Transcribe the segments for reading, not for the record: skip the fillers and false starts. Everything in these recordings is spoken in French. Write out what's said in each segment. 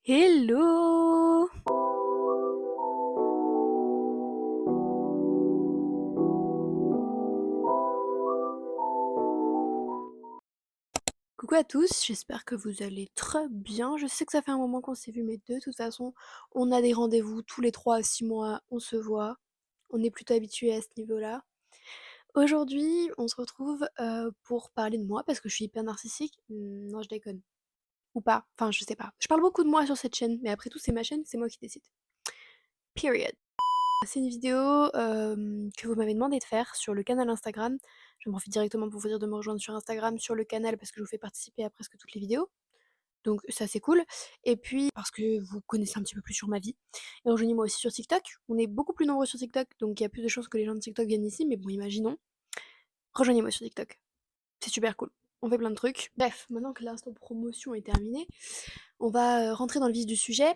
Hello! Coucou à tous, j'espère que vous allez très bien. Je sais que ça fait un moment qu'on s'est vu, mais de toute façon, on a des rendez-vous tous les 3 à 6 mois, on se voit. On est plutôt habitués à ce niveau-là. Aujourd'hui, on se retrouve pour parler de moi parce que je suis hyper narcissique. Non, je déconne. Ou pas, enfin, je sais pas. Je parle beaucoup de moi sur cette chaîne, mais après tout, c'est ma chaîne, c'est moi qui décide. Period. C'est une vidéo que vous m'avez demandé de faire sur le canal Instagram. J'en profite directement pour vous dire de me rejoindre sur Instagram, sur le canal, parce que je vous fais participer à presque toutes les vidéos. Donc ça c'est cool. Et puis parce que vous connaissez un petit peu plus sur ma vie. Et rejoignez-moi aussi sur TikTok. On est beaucoup plus nombreux sur TikTok, donc il y a plus de chances que les gens de TikTok viennent ici, mais bon, imaginons. Rejoignez-moi sur TikTok. C'est super cool. On fait plein de trucs. Bref, maintenant que l'instant promotion est terminé, on va rentrer dans le vif du sujet.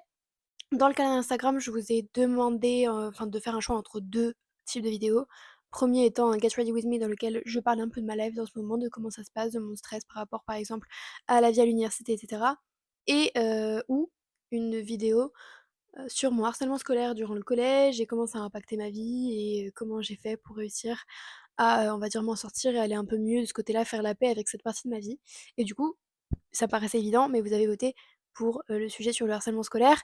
Dans le canal Instagram, je vous ai demandé de faire un choix entre deux types de vidéos. Premier étant un Get Ready With Me dans lequel je parle un peu de ma life dans ce moment, de comment ça se passe, de mon stress par rapport par exemple à la vie à l'université, etc. Et ou une vidéo sur mon harcèlement scolaire durant le collège et comment ça a impacté ma vie et comment j'ai fait pour réussir à, on va dire, m'en sortir et aller un peu mieux de ce côté-là, faire la paix avec cette partie de ma vie. Et du coup, ça paraissait évident, mais vous avez voté pour, le sujet sur le harcèlement scolaire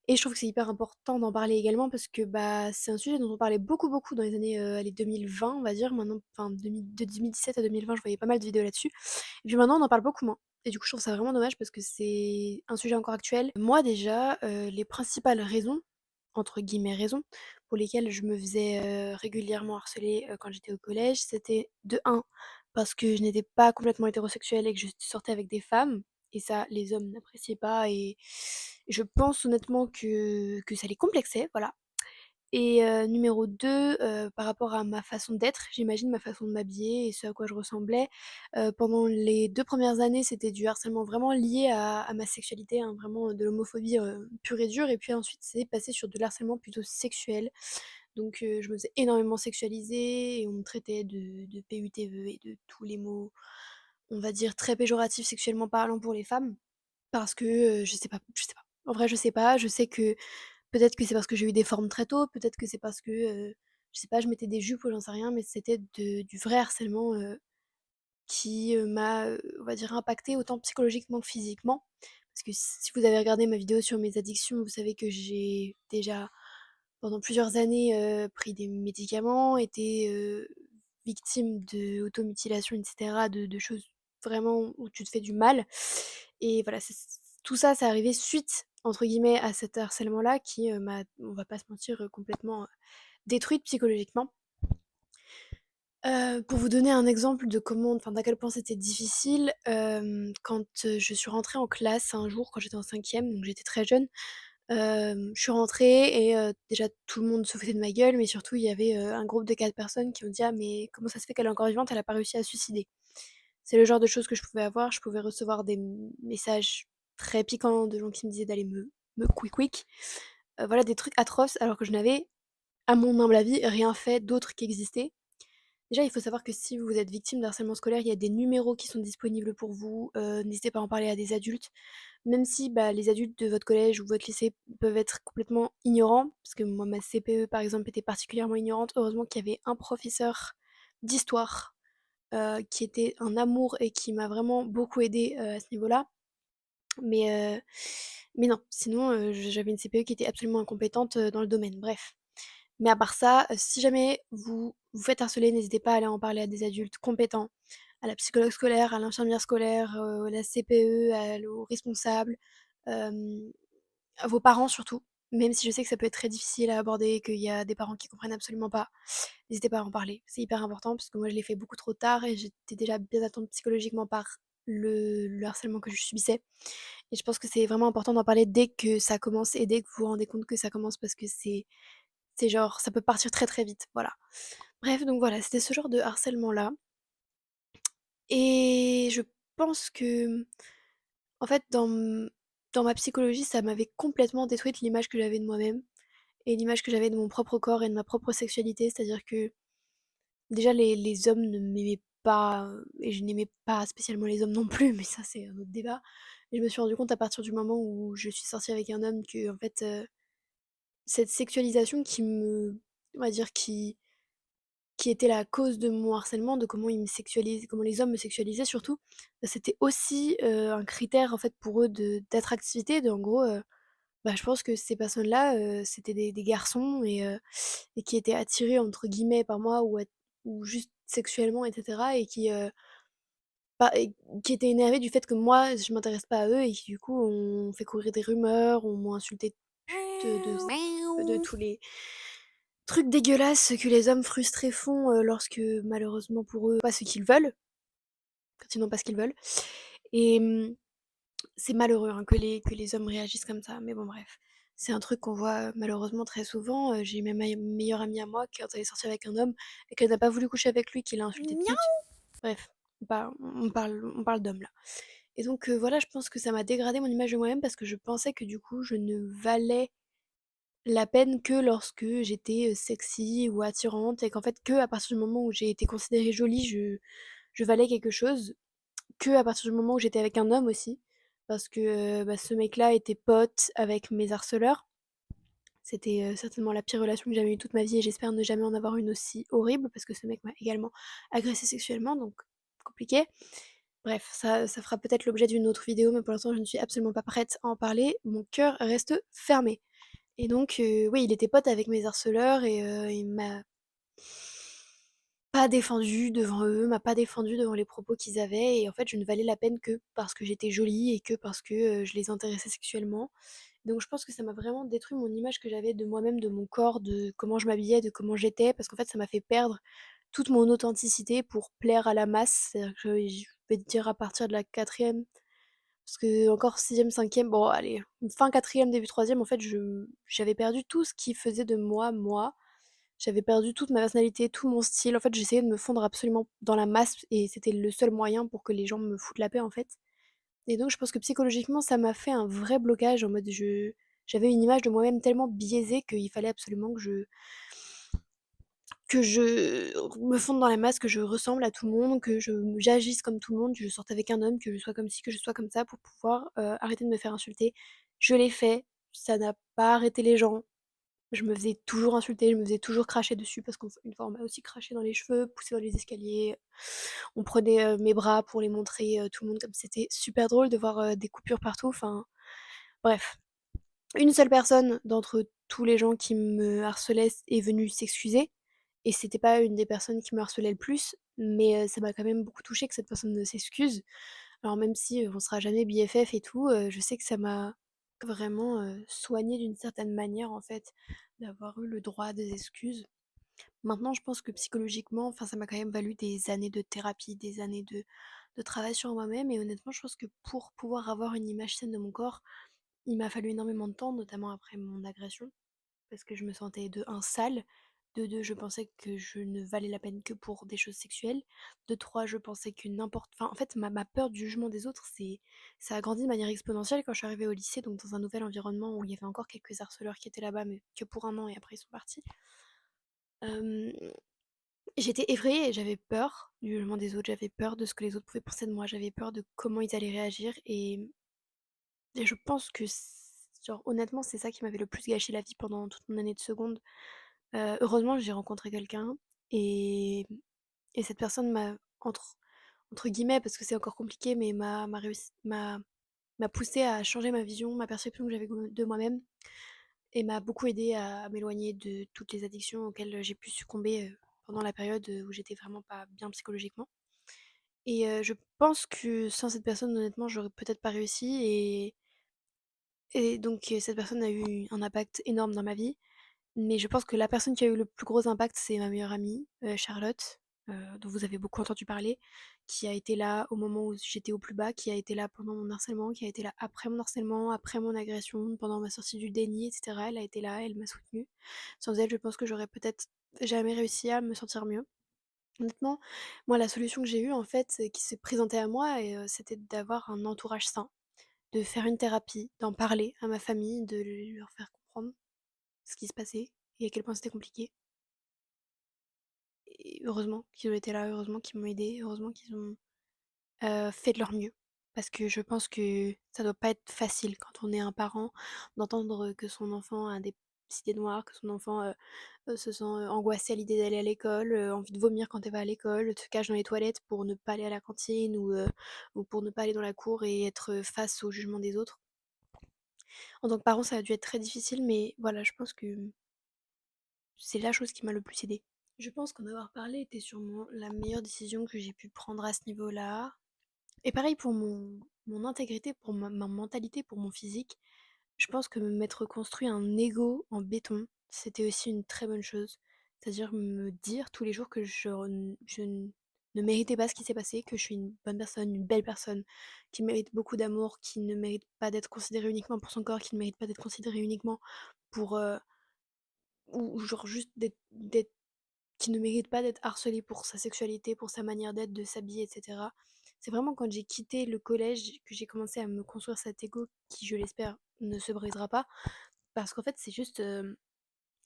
et je trouve que c'est hyper important d'en parler également parce que, bah, c'est un sujet dont on parlait beaucoup, beaucoup dans les années, allez 2020 on va dire maintenant, enfin de 2017 à 2020 je voyais pas mal de vidéos là-dessus et puis maintenant on en parle beaucoup moins et du coup je trouve ça vraiment dommage parce que c'est un sujet encore actuel. Moi déjà, les principales raisons, entre guillemets «raisons», pour lesquelles je me faisais, régulièrement harceler, quand j'étais au collège, c'était de un parce que je n'étais pas complètement hétérosexuelle et que je sortais avec des femmes et ça, les hommes n'appréciaient pas et je pense honnêtement que ça les complexait, voilà. Et numéro 2, par rapport à ma façon d'être, j'imagine ma façon de m'habiller et ce à quoi je ressemblais. Pendant les 2 premières années, c'était du harcèlement vraiment lié à ma sexualité, hein, vraiment de l'homophobie, pure et dure et puis ensuite c'est passé sur de l'harcèlement plutôt sexuel. Donc je me faisais énormément sexualiser et on me traitait de PUTE et de tous les mots, on va dire très péjoratifs sexuellement parlant pour les femmes. Parce que, je sais pas. En vrai, je sais pas, je sais que peut-être que c'est parce que j'ai eu des formes très tôt, peut-être que c'est parce que, je sais pas, je mettais des jupes ou j'en sais rien, mais c'était du vrai harcèlement, qui, m'a, on va dire impactée autant psychologiquement que physiquement. Parce que si vous avez regardé ma vidéo sur mes addictions, vous savez que j'ai déjà, pendant plusieurs années, pris des médicaments, été, victime de automutilation et cetera, de choses vraiment où tu te fais du mal et voilà, c'est tout ça, c'est arrivé «suite» entre guillemets à cet harcèlement-là qui, m'a, on va pas se mentir, complètement, détruite psychologiquement. Pour vous donner un exemple de comment enfin d'à quel point c'était difficile, quand, je suis rentrée en classe un jour quand j'étais en 5e, donc j'étais très jeune, je suis rentrée et déjà tout le monde se foutait de ma gueule, mais surtout il y avait, un groupe de 4 personnes qui ont dit: «Ah mais comment ça se fait qu'elle est encore vivante, elle a pas réussi à se suicider?» C'est le genre de choses que je pouvais avoir. Je pouvais recevoir des messages très piquants de gens qui me disaient d'aller me quick, voilà des trucs atroces alors que je n'avais, à mon humble avis, rien fait d'autre qu'exister. Déjà, il faut savoir que si vous êtes victime de harcèlement scolaire, il y a des numéros qui sont disponibles pour vous, n'hésitez pas à en parler à des adultes. Même si, bah, les adultes de votre collège ou votre lycée peuvent être complètement ignorants, parce que moi, ma CPE, par exemple, était particulièrement ignorante. Heureusement qu'il y avait un professeur d'histoire, qui était un amour et qui m'a vraiment beaucoup aidée, à ce niveau-là. Mais, heu, mais non, sinon, j'avais une CPE qui était absolument incompétente, dans le domaine, bref. Mais à part ça, si jamais vous vous faites harceler, n'hésitez pas à aller en parler à des adultes compétents, à la psychologue scolaire, à l'infirmière scolaire, à la CPE, aux responsables, hem, à vos parents surtout. Même si je sais que ça peut être très difficile à aborder et qu'il y a des parents qui comprennent absolument pas, n'hésitez pas à en parler. C'est hyper important parce que moi je l'ai fait beaucoup trop tard et j'étais déjà bien atteinte psychologiquement par le harcèlement que je subissais et je pense que c'est vraiment important d'en parler dès que ça commence et dès que vous vous rendez compte que ça commence parce que c'est genre ça peut partir très, très vite, voilà. Bref, donc voilà, c'était ce genre de harcèlement-là et je pense que, en fait, dans ma psychologie, ça m'avait complètement détruite l'image que j'avais de moi-même et l'image que j'avais de mon propre corps et de ma propre sexualité. C'est-à-dire que, déjà, les hommes ne m'aimaient pas, et je n'aimais pas spécialement les hommes non plus, mais ça c'est un autre débat. Et je me suis rendu compte à partir du moment où je suis sortie avec un homme que en fait, cette sexualisation on va dire qui était la cause de mon harcèlement, de comment ils me sexualisent, comment les hommes me sexualisaient surtout, c'était aussi, un critère en fait pour eux d'attractivité, en gros, bah, je pense que ces personnes-là, c'était des garçons et qui étaient «attirés» entre guillemets par moi ou juste sexuellement et cetera et qui étaient énervés du fait que moi je m'intéresse pas à eux et qui du coup ont fait courir des rumeurs, ont insulté de tous les trucs dégueulasses que les hommes frustrés font, lorsque malheureusement pour eux, pas ce qu'ils veulent, quand ils n'ont pas ce qu'ils veulent et c'est malheureux, hein, que les hommes réagissent comme ça, mais bon bref. C'est un truc qu'on voit, malheureusement très souvent, j'ai même ma meilleure amie à moi, quand elle est sortie avec un homme et qu'elle n'a pas voulu coucher avec lui, qui l'a insultée de pute. Bref, on parle d'hommes là et donc voilà, je pense que ça m'a dégradé mon image de moi-même parce que je pensais que du coup, je ne valais la peine que lorsque j'étais, sexy ou attirante et qu'en fait, que à partir du moment où j'ai été considérée jolie, je valais quelque chose. Que à partir du moment où j'étais avec un homme aussi, parce que, bah, ce mec-là était pote avec mes harceleurs. C'était, certainement la pire relation que j'ai jamais eue toute ma vie et j'espère ne jamais en avoir une aussi horrible parce que ce mec m'a également agressée sexuellement, donc compliqué. Bref, ça fera peut-être l'objet d'une autre vidéo, mais pour l'instant, je ne suis absolument pas prête à en parler. Mon cœur reste fermé et donc oui, il était pote avec mes harceleurs et il m'a pas défendu devant eux, m'a pas défendu devant les propos qu'ils avaient et en fait, je ne valais la peine que parce que j'étais jolie et que parce que, je les intéressais sexuellement. Donc je pense que ça m'a vraiment détruit mon image que j'avais de moi-même, de mon corps, de comment je m'habillais, de comment j'étais, parce qu'en fait, ça m'a fait perdre toute mon authenticité pour plaire à la masse. C'est-à-dire que je vais te dire à partir de la quatrième, parce que encore sixième, cinquième, bon allez, fin quatrième, début troisième, en fait, j'avais perdu tout ce qui faisait de moi, moi. J'avais perdu toute ma personnalité, tout mon style. En fait, j'essayais de me fondre absolument dans la masse et c'était le seul moyen pour que les gens me foutent la paix, en fait. Et donc je pense que psychologiquement, ça m'a fait un vrai blocage en mode j'avais une image de moi-même tellement biaisée qu'il fallait absolument que je me fonde dans la masse, que je ressemble à tout le monde, que j'agisse comme tout le monde, que je sorte avec un homme, que je sois comme ci, que je sois comme ça pour pouvoir, arrêter de me faire insulter. Je l'ai fait, ça n'a pas arrêté les gens. Je me faisais toujours insulter, je me faisais toujours cracher dessus parce qu'une fois on m'a aussi craché dans les cheveux, poussé dans les escaliers. On prenait, mes bras pour les montrer, tout le monde comme c'était super drôle de voir, des coupures partout, enfin bref. Une seule personne d'entre tous les gens qui me harcelaient est venue s'excuser et c'était pas une des personnes qui me harcelait le plus, mais ça m'a quand même beaucoup touchée que cette personne, s'excuse. Alors même si, on sera jamais BFF et tout, je sais que ça m'a vraiment, soignée d'une certaine manière en fait, d'avoir eu le droit à des excuses. Maintenant je pense que psychologiquement, enfin ça m'a quand même valu des années de thérapie, des années de travail sur moi-même et honnêtement je pense que pour pouvoir avoir une image saine de mon corps, il m'a fallu énormément de temps, notamment après mon agression, parce que je me sentais de un sale, de 2 je pensais que je ne valais la peine que pour des choses sexuelles, de 3 je pensais que n'importe enfin en fait ma peur du jugement des autres, ça a grandi de manière exponentielle quand je suis arrivée au lycée, donc dans un nouvel environnement où il y avait encore quelques harceleurs qui étaient là-bas, mais que pour un an et après ils sont partis. Hem, J'étais effrayée et j'avais peur du jugement des autres, j'avais peur de ce que les autres pouvaient penser de moi, j'avais peur de comment ils allaient réagir et je pense que genre honnêtement, c'est ça qui m'avait le plus gâché la vie pendant toute mon année de seconde. Heureusement, j'ai rencontré quelqu'un et et cette personne entre guillemets, parce que c'est encore compliqué, mais m'a poussée à changer ma vision, ma perception que j'avais de moi-même et m'a beaucoup aidée à m'éloigner de toutes les addictions auxquelles j'ai pu succomber, pendant la période, où j'étais vraiment pas bien psychologiquement et je pense que sans cette personne, honnêtement, j'aurais peut-être pas réussi et donc cette personne a eu un impact énorme dans ma vie. Mais je pense que la personne qui a eu le plus gros impact, c'est ma meilleure amie, Charlotte, dont vous avez beaucoup entendu parler, qui a été là au moment où j'étais au plus bas, qui a été là pendant mon harcèlement, qui a été là après mon harcèlement, après mon agression, pendant ma sortie du déni et cetera. Elle a été là, elle m'a soutenue. Sans elle, je pense que j'aurais peut-être jamais réussi à me sentir mieux. Honnêtement, moi la solution que j'ai eue en fait, qui s'est présentée à moi et c'était d'avoir un entourage sain, de faire une thérapie, d'en parler à ma famille, de leur faire comprendre ce qui se passait et à quel point c'était compliqué et heureusement qu'ils ont été là, heureusement qu'ils m'ont aidée, heureusement qu'ils ont, fait de leur mieux. Parce que je pense que ça doit pas être facile quand on est un parent d'entendre que son enfant a des idées noires, que son enfant, se sent, angoissé à l'idée d'aller à l'école, envie de vomir quand elle va à l'école, se cache dans les toilettes pour ne pas aller à la cantine ou pour ne pas aller dans la cour et être, face au jugement des autres. En tant que parent, ça a dû être très difficile, mais voilà, je pense que c'est la chose qui m'a le plus aidée. Je pense qu'en avoir parlé était sûrement la meilleure décision que j'ai pu prendre à ce niveau-là. Et pareil pour mon intégrité, pour ma mentalité, pour mon physique. Je pense que m'être construit un ego en béton, c'était aussi une très bonne chose. C'est-à-dire me dire tous les jours que je ne méritais pas ce qui s'est passé, que je suis une bonne personne, une belle personne, qui mérite beaucoup d'amour, qui ne mérite pas d'être considérée uniquement pour son corps, qui ne mérite pas d'être considérée uniquement pour, ou genre juste d'être qui ne mérite pas d'être harcelée pour sa sexualité, pour sa manière d'être, de s'habiller, et cetera. C'est vraiment quand j'ai quitté le collège que j'ai commencé à me construire cet ego qui, je l'espère, ne se brisera pas. Parce qu'en fait, c'est juste,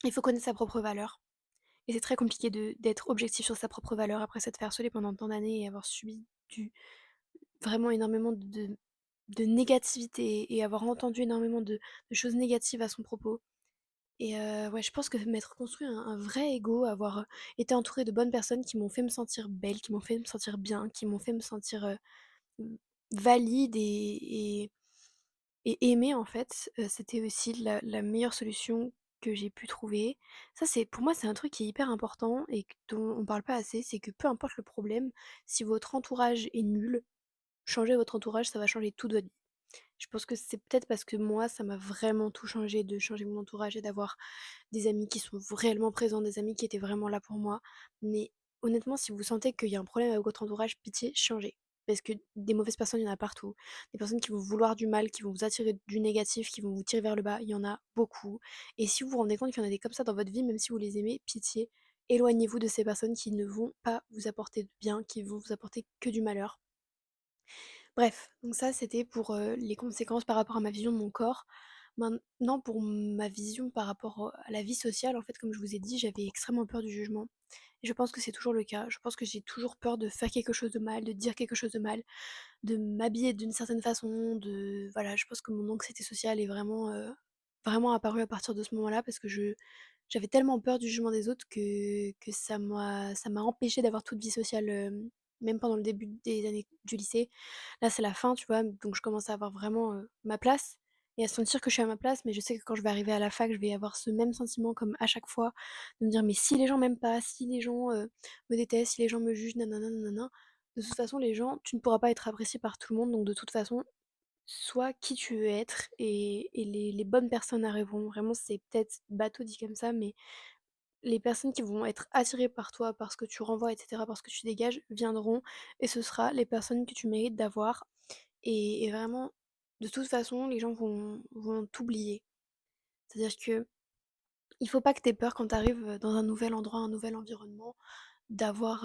il faut connaître sa propre valeur. Et c'est très compliqué d'être objectif sur sa propre valeur après s'être fait harceler pendant tant d'années et avoir subi du vraiment énormément de négativité et avoir entendu énormément de choses négatives à son propos. Et ouais, je pense que m'être construit un vrai ego, avoir, été entourée de bonnes personnes qui m'ont fait me sentir belle, qui m'ont fait me sentir bien, qui m'ont fait me sentir, v valide et aimée en fait, c'était aussi la meilleure solution que j'ai pu trouver. Ça c'est pour moi, c'est un truc qui est hyper important et q dont on parle pas assez, c'est que peu importe le problème, si votre entourage est nul, changer votre entourage, ça va changer toute votre vie. Je pense que c'est peut-être parce que moi, ça m'a vraiment tout changé de changer mon entourage et d'avoir des amis qui sont réellement présents, des amis qui étaient vraiment là pour moi. Mais honnêtement, si vous sentez qu'il y a un problème avec votre entourage, pitié, changez. Parce que des mauvaises personnes, il y en a partout. Des personnes qui vont vous vouloir du mal, qui vont vous attirer du négatif, qui vont vous tirer vers le bas, il y en a beaucoup. Et si vous vous rendez compte qu'il y en a des comme ça dans votre vie, même si vous les aimez, pitié, éloignez-vous de ces personnes qui ne vont pas vous apporter de bien, qui vont vous apporter que du malheur. Bref, donc ça c'était pour, les conséquences par rapport à ma vision de mon corps. Maintenant pour ma vision par rapport, à la vie sociale, en fait, comme je vous ai dit, j'avais extrêmement peur du jugement et je pense que c'est toujours le cas. Je pense que j'ai toujours peur de faire quelque chose de mal, de dire quelque chose de mal, de m'habiller d'une certaine façon, voilà, je pense que mon anxiété sociale est vraiment, vraiment apparue à partir de ce moment-là parce que j'avais tellement peur du jugement des autres que ça m'a empêchée d'avoir toute vie sociale, même pendant le début des années du lycée. Là, c'est la fin, tu vois? Donc je commence à avoir vraiment, ma place et à sentir que je suis à ma place, mais je sais que quand je vais arriver à la fac, je vais avoir ce même sentiment comme à chaque fois, de me dire: «Mais si les gens m'aiment pas, si les gens, me détestent, si les gens me jugent, nanana, nanana». De toute façon, les gens tu ne pourras pas être apprécié par tout le monde, donc de toute façon, sois qui tu veux être et les bonnes personnes arriveront. Vraiment, c'est peut-être bateau dit comme ça, mais les personnes qui vont être attirées par toi, par ce que tu renvoies et cetera, par ce que tu dégages, viendront et ce sera les personnes que tu mérites d'avoir et vraiment, de toute façon, les gens vont t'oublier. C'est-à-dire que il faut pas que tu aies peur quand tu arrives, dans un nouvel endroit, un nouvel environnement, d'avoir,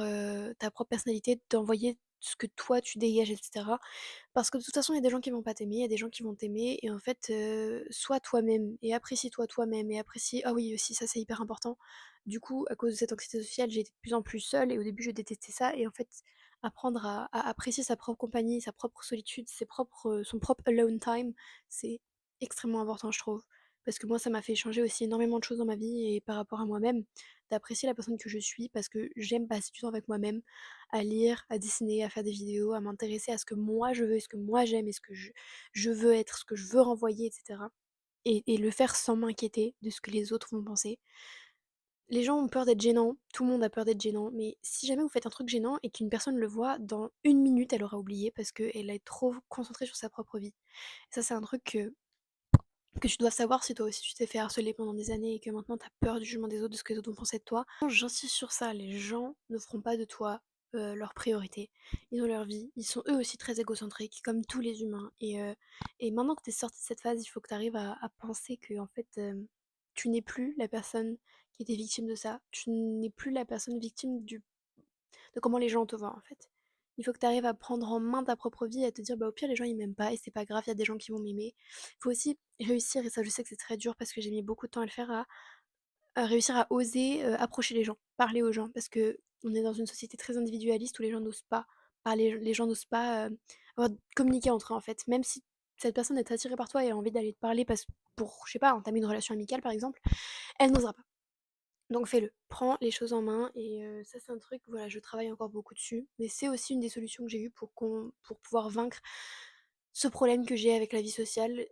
ta propre personnalité, d'envoyer ce que toi tu dégages et cetera. Parce que de toute façon, il y a des gens qui vont pas t'aimer, il y a des gens qui vont t'aimer et en fait, sois toi-même et apprécie-toi toi-même et apprécie ah oui aussi ça c'est hyper important. Du coup, à cause de cette anxiété sociale, j'ai été de plus en plus seule et au début je détestais ça et en fait, apprendre à apprécier sa propre compagnie, sa propre solitude, son propre alone time, c'est extrêmement important je trouve. Parce que moi ça m'a fait changer aussi énormément de choses dans ma vie et par rapport à moi-même, d'apprécier la personne que je suis parce que j'aime passer du temps avec moi-même à lire, à dessiner, à faire des vidéos, à m'intéresser à ce que moi je veux, ce que moi j'aime et ce que je veux être, ce que je veux renvoyer, et cetera. Et le faire sans m'inquiéter de ce que les autres vont penser. Les gens ont peur d'être gênants, tout le monde a peur d'être gênant, mais si jamais vous faites un truc gênant et qu'une personne le voit, dans une minute, elle aura oublié parce qu'elle est trop concentrée sur sa propre vie. Ça, c'est un truc que tu dois savoir si toi aussi tu t'es fait harceler pendant des années et que maintenant tu as peur du jugement des autres, de ce que les autres vont penser de toi. J'insiste sur ça, les gens ne feront pas de toi, leur priorité. Ils ont leur vie, ils sont eux aussi très égocentriques comme tous les humains et maintenant que tu es sortie de cette phase, il faut que tu arrives à penser qu'en fait, tu n'es plus la personne qui était victime de ça. Tu n'es plus la personne victime de comment les gens te voient en fait. Il faut que tu arrives à prendre en main ta propre vie et à te dire: «Bah, au pire, les gens ils m'aiment pas et c'est pas grave, il y a des gens qui vont m'aimer». Il faut aussi réussir et ça je sais que c'est très dur parce que j'ai mis beaucoup de temps à le faire, réussir à oser, approcher les gens, parler aux gens. Parce qu'on est dans une société très individualiste où les gens n'osent pas parler, les gens n'osent pas, communiquer entre eux, en fait. Même si cette personne est attirée par toi et a envie d'aller te parler pour, je sais pas, entamer une relation amicale, par exemple, elle n'osera pas. Donc fais-le. Prends les choses en main et ça, c'est un truc, voilà, je travaille encore beaucoup dessus. Mais c'est aussi une des solutions que j'ai eues pour pouvoir vaincre ce problème que j'ai avec la vie sociale,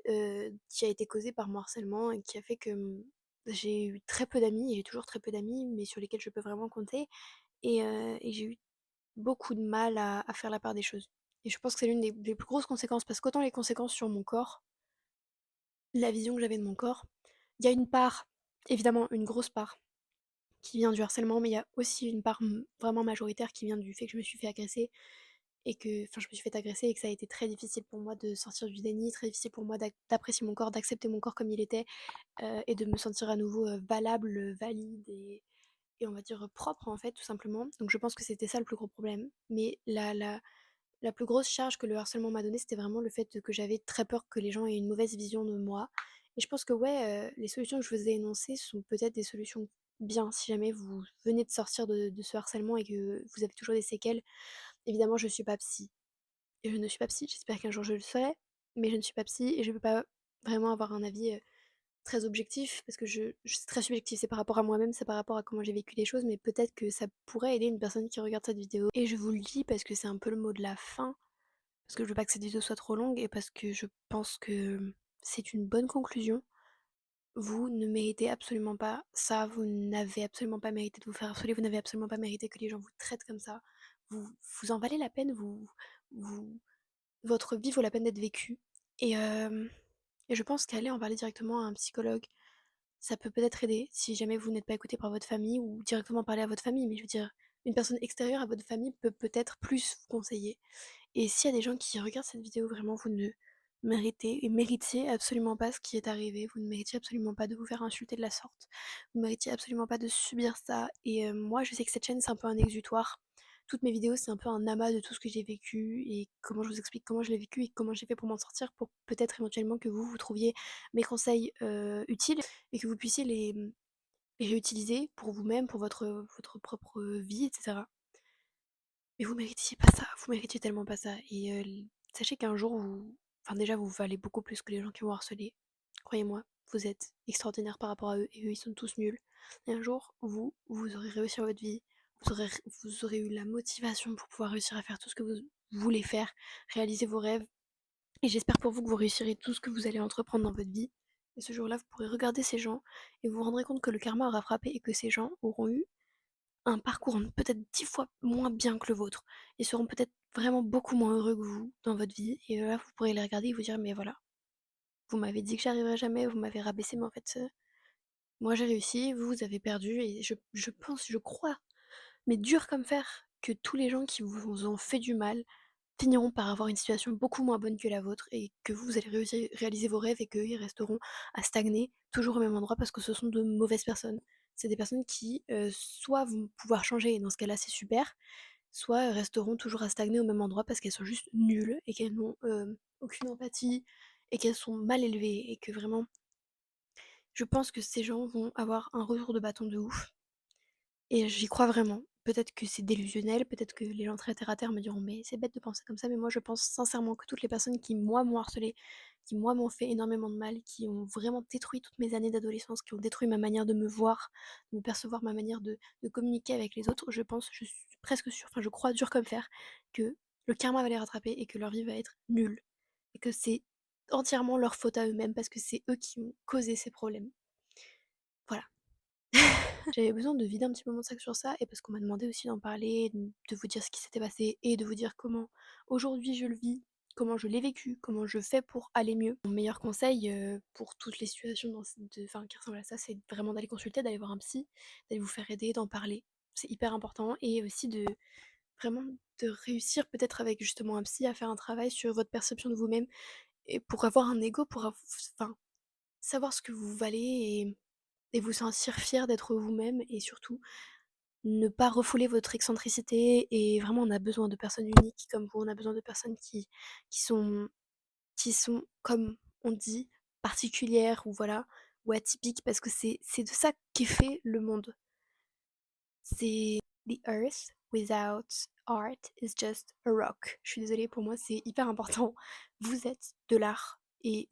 qui a été causé par mon harcèlement et qui a fait que, j'ai eu très peu d'amis et j'ai toujours très peu d'amis, mais sur lesquels je peux vraiment compter et j'ai eu beaucoup de mal à faire la part des choses. Et je pense que c'est l'une des plus grosses conséquences parce qu'autant les conséquences sur mon corps, la vision que j'avais de mon corps, il y a une part, évidemment une grosse part qui vient du harcèlement, mais il y a aussi une part, vraiment majoritaire qui vient du fait que je me suis fait agresser et que je me suis fait agresser et que ça a été très difficile pour moi de sortir du déni, très difficile pour moi d'apprécier mon corps, d'accepter mon corps comme il était, et de me sentir à nouveau, valable, valide et on va dire, propre, en fait, tout simplement. Donc je pense que c'était ça le plus gros problème. Mais la plus grosse charge que le harcèlement m'a donnée, c'était vraiment le fait que j'avais très peur que les gens aient une mauvaise vision de moi. Et je pense que ouais, les solutions que je vous ai énoncées sont peut-être des solutions bien si jamais vous venez de sortir de ce harcèlement et que vous avez toujours des séquelles. Évidemment, je suis pas psy et je ne suis pas psy, j'espère qu'un jour je le serai, mais je ne suis pas psy et je peux pas vraiment avoir un avis, très objectif parce que c'est très subjectif, c'est par rapport à moi-même, c'est par rapport à comment j'ai vécu les choses, mais peut-être que ça pourrait aider une personne qui regarde cette vidéo. Et je vous le dis parce que c'est un peu le mot de la fin, parce que je veux pas que cette vidéo soit trop longue et parce que je pense que c'est une bonne conclusion. Vous ne méritez absolument pas ça, vous n'avez absolument pas mérité de vous faire harceler, vous n'avez absolument pas mérité que les gens vous traitent comme ça. Vous vous en valez la peine, vous votre vie vaut la peine d'être vécue et et je pense qu'aller en parler directement à un psychologue, ça peut peut-être aider si jamais vous n'êtes pas écouté par votre famille ou directement parler à votre famille, mais je veux dire, une personne extérieure à votre famille peut peut-être plus vous conseiller. Et s'il y a des gens qui regardent cette vidéo, vraiment, vous ne méritiez absolument pas ce qui est arrivé. Vous ne méritiez absolument pas de vous faire insulter de la sorte. Vous ne méritiez absolument pas de subir ça. Et moi, je sais que cette chaîne, c'est un peu un exutoire. Toutes mes vidéos, c'est un peu un amas de tout ce que j'ai vécu et comment je vous explique comment je l'ai vécu et comment j'ai fait pour m'en sortir pour peut-être éventuellement que vous trouviez mes conseils utiles et que vous puissiez les réutiliser pour vous-même, pour votre propre vie, etc. Mais vous méritiez pas ça, vous méritiez tellement pas ça et sachez qu'un jour déjà vous valez beaucoup plus que les gens qui vous harceler. Croyez-moi, vous êtes extraordinaire par rapport à eux et eux ils sont tous nuls. Et un jour, vous aurez réussi à votre vie, vous aurez eu la motivation pour pouvoir réussir à faire tout ce que vous voulez faire, réaliser vos rêves et j'espère pour vous que vous réussirez tout ce que vous allez entreprendre dans votre vie. Et ce jour-là, vous pourrez regarder ces gens et vous vous rendrez compte que le karma aura frappé et que ces gens auront eu un parcours peut-être 10 fois moins bien que le vôtre et seront peut-être vraiment beaucoup moins heureux que vous dans votre vie et là, vous pourrez les regarder et vous dire: «Mais voilà, vous m'avez dit que j'arriverais jamais, vous m'avez rabaissé, mais en fait, moi j'ai réussi, vous, vous avez perdu» et je pense, je crois, mais dur comme fer, que tous les gens qui vous ont fait du mal finiront par avoir une situation beaucoup moins bonne que la vôtre et que vous allez réussir réaliser vos rêves et qu'eux, ils resteront à stagner toujours au même endroit parce que ce sont de mauvaises personnes. C'est des personnes qui, soit vont pouvoir changer et dans ce cas-là, c'est super, soit resteront toujours à stagner au même endroit parce qu'elles sont juste nulles et qu'elles n'ont, aucune empathie et qu'elles sont mal élevées et que vraiment, je pense que ces gens vont avoir un retour de bâton de ouf et j'y crois vraiment. Peut-être que c'est délusionnel, peut-être que les gens très terre à terre me diront: «Mais c'est bête de penser comme ça», mais moi je pense sincèrement que toutes les personnes qui, moi, m'ont harcelée, qui, moi, m'ont fait énormément de mal, qui ont vraiment détruit toutes mes années d'adolescence, qui ont détruit ma manière de me voir, de me percevoir, ma manière de communiquer avec les autres, je pense, je suis presque sûre, enfin je crois dur comme fer, que le karma va les rattraper et que leur vie va être nulle et que c'est entièrement leur faute à eux-mêmes parce que c'est eux qui ont causé ces problèmes. Voilà. J'avais besoin de vider un petit peu mon sac sur ça et parce qu'on m'a demandé aussi d'en parler, de vous dire ce qui s'était passé et de vous dire comment aujourd'hui je le vis, comment je l'ai vécu, comment je fais pour aller mieux. Mon meilleur conseil, pour toutes les situations qui ressemblent à ça, c'est vraiment d'aller consulter, d'aller voir un psy, d'aller vous faire aider, d'en parler. C'est hyper important et aussi de vraiment de réussir peut-être avec justement un psy à faire un travail sur votre perception de vous-même et pour avoir un ego, savoir ce que vous valez et vous sentir fier d'être vous-même et surtout ne pas refouler votre excentricité et vraiment on a besoin de personnes uniques comme vous, on a besoin de personnes qui sont qui sont comme on dit particulières ou voilà, ou atypique parce que c'est de ça qu'est fait le monde. C'est The earth without art is just a rock. Je suis désolée, pour moi, c'est hyper important. Vous êtes de l'art et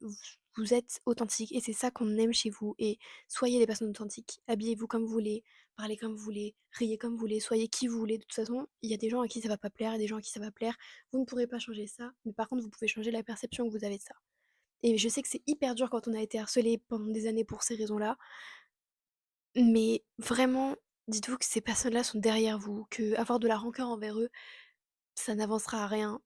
vous êtes authentique et c'est ça qu'on aime chez vous. Et soyez des personnes authentiques. Habillez-vous comme vous voulez, parlez comme vous voulez, riez comme vous voulez, soyez qui vous voulez. De toute façon, il y a des gens à qui ça va pas plaire et des gens à qui ça va plaire. Vous ne pourrez pas changer ça, mais par contre, vous pouvez changer la perception que vous avez de ça. Et je sais que c'est hyper dur quand on a été harcelé pendant des années pour ces raisons-là, mais vraiment, dites-vous que ces personnes-là sont derrière vous, que avoir de la rancœur envers eux, ça n'avancera à rien.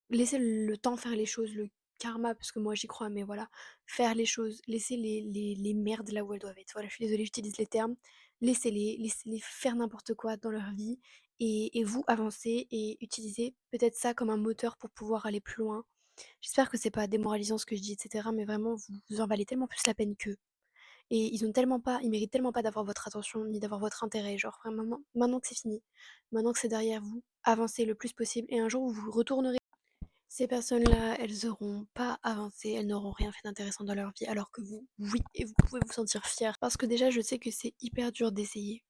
Laissez le temps faire les choses, le karma, parce que moi j'y crois, mais voilà, faire les choses, laissez les merdes là où elles doivent être. Voilà, je suis désolée, j'utilise les termes. Laissez-les faire n'importe quoi dans leur vie et vous avancez et utilisez peut-être ça comme un moteur pour pouvoir aller plus loin. J'espère que c'est pas démoralisant ce que je dis, etc. Mais vraiment, vous en valez tellement plus la peine qu'eux. Et ils méritent tellement pas d'avoir votre attention ni d'avoir votre intérêt. Genre vraiment, maintenant que c'est fini, maintenant que c'est derrière vous, avancez le plus possible et un jour où vous retournerez. Ces personnes-là, elles auront pas avancé, elles n'auront rien fait d'intéressant dans leur vie, alors que vous, oui, et vous pouvez vous sentir fier. Parce que déjà, je sais que c'est hyper dur d'essayer.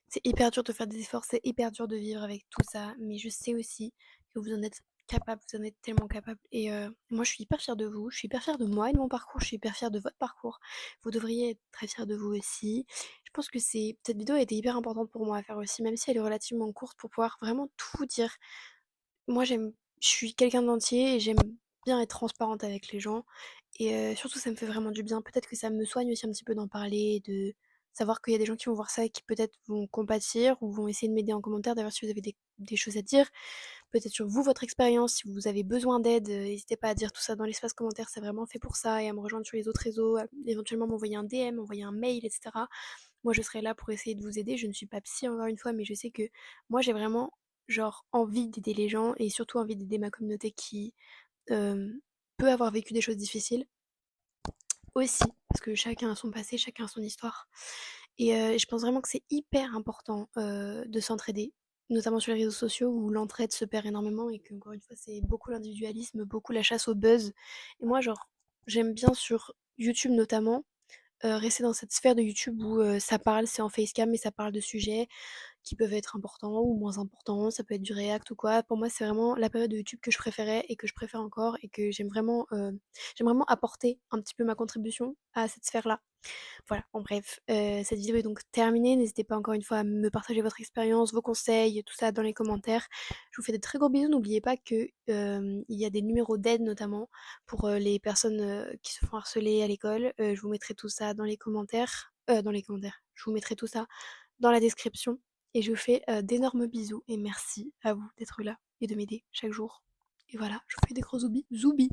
C'est hyper dur de faire des efforts, c'est hyper dur de vivre avec tout ça, mais je sais aussi que vous en êtes capable, vous en êtes tellement capable. Et moi, je suis hyper fière de vous, je suis hyper fière de moi et de mon parcours, je suis hyper fière de votre parcours. Vous devriez être très fiers de vous aussi. Je pense que cette vidéo a été hyper importante pour moi à faire aussi, même si elle est relativement courte, pour pouvoir vraiment tout dire. Moi, je suis quelqu'un d'entier et j'aime bien être transparente avec les gens. Et surtout, ça me fait vraiment du bien. Peut-être que ça me soigne aussi un petit peu d'en parler, de savoir qu'il y a des gens qui vont voir ça et qui peut-être vont compatir ou vont essayer de m'aider en commentaire. D'ailleurs, si vous avez des choses à dire, peut-être sur vous, votre expérience, si vous avez besoin d'aide, n'hésitez pas à dire tout ça dans l'espace commentaire. C'est vraiment fait pour ça et à me rejoindre sur les autres réseaux, éventuellement m'envoyer un DM, m'envoyer un mail, etc. Moi, je serai là pour essayer de vous aider. Je ne suis pas psy, encore une fois, mais je sais que moi, j'ai vraiment, genre, envie d'aider les gens et surtout envie d'aider ma communauté qui euh, peut avoir vécu des choses difficiles aussi, parce que chacun a son passé, chacun a son histoire. Et je pense vraiment que c'est hyper important de s'entraider, notamment sur les réseaux sociaux où l'entraide se perd énormément et que, encore une fois, c'est beaucoup l'individualisme, beaucoup la chasse au buzz. Et moi, genre, j'aime bien sur YouTube notamment rester dans cette sphère de YouTube où ça parle, c'est en facecam, mais ça parle de sujets qui peuvent être importants ou moins importants, ça peut être du React ou quoi. Pour moi, c'est vraiment la période de YouTube que je préférais et que je préfère encore et que j'aime vraiment apporter un petit peu ma contribution à cette sphère-là. Voilà, en bref, cette vidéo est donc terminée. N'hésitez pas encore une fois à me partager votre expérience, vos conseils, tout ça dans les commentaires. Je vous fais de très gros bisous. N'oubliez pas que il y a des numéros d'aide notamment pour les personnes qui se font harceler à l'école. Je vous mettrai tout ça dans les commentaires. Dans les commentaires. Je vous mettrai tout ça dans la description. Et je vous fais d'énormes bisous et merci à vous d'être là et de m'aider chaque jour. Et voilà, je vous fais des gros zoubis. Zoubis!